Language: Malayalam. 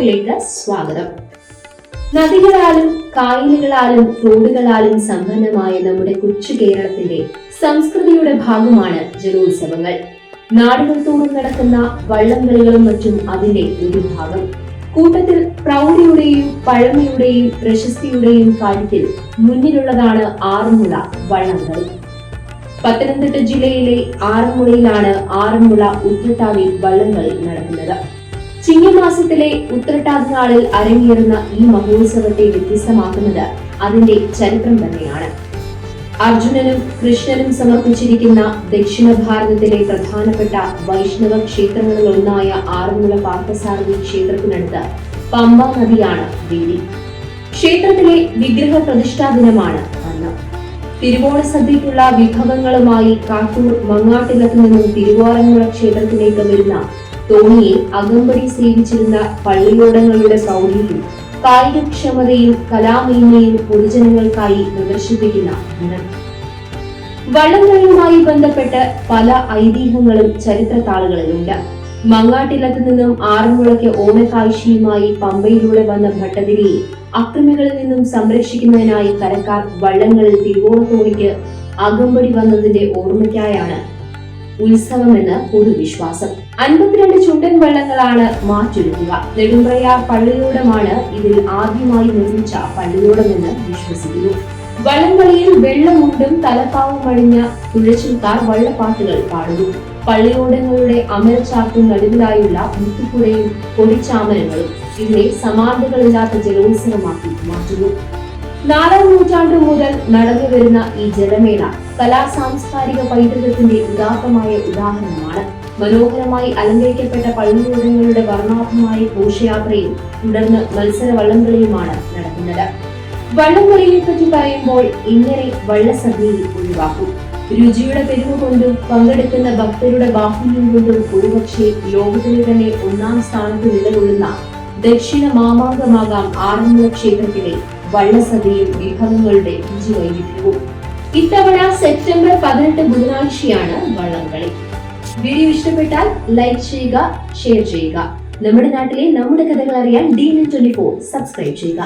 ഷോയിലേക്ക് സ്വാഗതം. നദികളാലും കായലുകളാലും തോടുകളാലും സമ്പന്നമായ നമ്മുടെ കൊച്ചു കേരളത്തിന്റെ സംസ്കൃതിയുടെ ഭാഗമാണ് ജലോത്സവങ്ങൾ. നാടുകൾ തോറും നടക്കുന്ന വള്ളംകളികളും മറ്റും അതിന്റെ ഒരു ഭാഗം. കൂട്ടത്തിൽ പ്രൗഢിയുടെയും പഴമയുടെയും പ്രശസ്തിയുടെയും കാര്യത്തിൽ മുന്നിലുള്ളതാണ് ആറന്മുള വള്ളംകളി. പത്തനംതിട്ട ജില്ലയിലെ ആറന്മുളയിലാണ് ആറന്മുള ഉത്രട്ടാതി വള്ളംകളി നടക്കുന്നത്. ചിങ്ങമാസത്തിലെ ഉത്രട്ടാതി നാളിൽ അരങ്ങേറുന്ന ഈ മഹോത്സവത്തെ വ്യത്യസ്തമാക്കുന്നത് അതിന്റെ ചരിത്രം തന്നെയാണ്. അർജുനനും കൃഷ്ണനും സമർപ്പിച്ചിരിക്കുന്ന ദക്ഷിണ ഭാരതത്തിലെ പ്രധാനപ്പെട്ട വൈഷ്ണവ ക്ഷേത്രങ്ങളിൽ ഒന്നായ ആറന്മുള പാർത്ഥസാരഥി ക്ഷേത്രത്തിനടുത്ത് പമ്പാ നദിയാണ് വേദി. ക്ഷേത്രത്തിലെ വിഗ്രഹ പ്രതിഷ്ഠാ ദിനമാണ് അന്ന്. തിരുവോണ സദ്യയ്ക്കുള്ള വിഭവങ്ങളുമായി കാട്ടൂർ മങ്ങാട്ടിലത്ത് നിന്നും തിരുവാറന്മുള ക്ഷേത്രത്തിലേക്ക് വരുന്ന തോണിയെ അകമ്പടി സേവിച്ചിരുന്ന പള്ളിയോടങ്ങളുടെ പ്രൗഢിയും കായികക്ഷമതയും കലാമേന്മയും പൊതുജനങ്ങൾക്കായി പ്രദർശിപ്പിക്കുന്ന ദിനം. വള്ളംകളിയുമായി ബന്ധപ്പെട്ട് പല ഐതിഹ്യങ്ങളും ചരിത്ര താളുകളിലുണ്ട്. മങ്ങാട്ടിലത്ത് നിന്നും ആറന്മുളയ്ക്ക് ഓണക്കാഴ്ചയുമായി പമ്പയിലൂടെ വന്ന ഭട്ടതിരിയെ അക്രമികളിൽ നിന്നും സംരക്ഷിക്കുന്നതിനായി കരക്കാർ വള്ളങ്ങളിൽ തിരുവോണത്തോണിക്ക് അകമ്പടി വന്നതിന്റെ ഓർമ്മയ്ക്കായാണ് ഉത്സവമെന്ന് പൊതുവിശ്വാസം. 52 ചുണ്ടൻ വള്ളങ്ങളാണ് മാറ്റൊരുക്കുക. നെടുമ്പ്രയാർ പള്ളിയോടമാണ് ഇതിൽ ആദ്യമായി നിർമ്മിച്ച പള്ളിയോടമെന്ന് വിശ്വസിക്കുന്നു. വള്ളംകളിയിൽ വെള്ളമുണ്ടും തലപ്പാവും അണിഞ്ഞ തുഴച്ചിൽക്കാർ വള്ളപ്പാട്ടുകൾ പാടുന്നു. പള്ളിയോടങ്ങളുടെ അമരച്ചാർത്തും നടുവിലായുള്ള മുത്തുക്കുടയും കൊടിച്ചാമരങ്ങളും ഇതിനെ സമാനതകളില്ലാത്ത ജലോത്സവമാക്കി മാറ്റുന്നു. 4ാം നൂറ്റാണ്ടു മുതൽ നടന്നു വരുന്ന ഈ ജലമേള കലാസാംസ്കാരിക പൈതൃകത്തിന്റെ ഉദാത്തമായ ഉദാഹരണമാണ്. മനോഹരമായി അലങ്കരിക്കപ്പെട്ട പള്ളിയോടങ്ങളുടെ വർണ്ണാഭമായ ഘോഷയാത്രയും തുടർന്ന് മത്സര വള്ളംകളിയുമാണ് നടക്കുന്നത്. വള്ളംകളിയെ പറ്റി പറയുമ്പോൾ ഇങ്ങനെ വള്ളസദ്യയിൽ ഒഴിവാക്കും. രുചിയുടെ പെരുമ കൊണ്ടും പങ്കെടുക്കുന്ന ഭക്തരുടെ ബാഹുല്യം കൊണ്ടും ഒരുപക്ഷെ ലോകത്തിലെ തന്നെ 1ാം സ്ഥാനത്ത് നിലകൊള്ളുന്ന ദക്ഷിണ മാമാങ്കമാകാം ആറന്മുള ക്ഷേത്രത്തിലെ വള്ളസദ്യയും വിഭവങ്ങളുടെ രുചി വൈവിധ്യവും. ഇത്തവണ സെപ്റ്റംബർ 18 ബുധനാഴ്ചയാണ് വള്ളംകളി. വീഡിയോ ഇഷ്ടപ്പെട്ടാൽ ലൈക്ക് ചെയ്യുക, ഷെയർ ചെയ്യുക. നമ്മുടെ നാട്ടിലെ നമ്മുടെ കഥകൾ അറിയാൻ D924 സബ്സ്ക്രൈബ് ചെയ്യുക.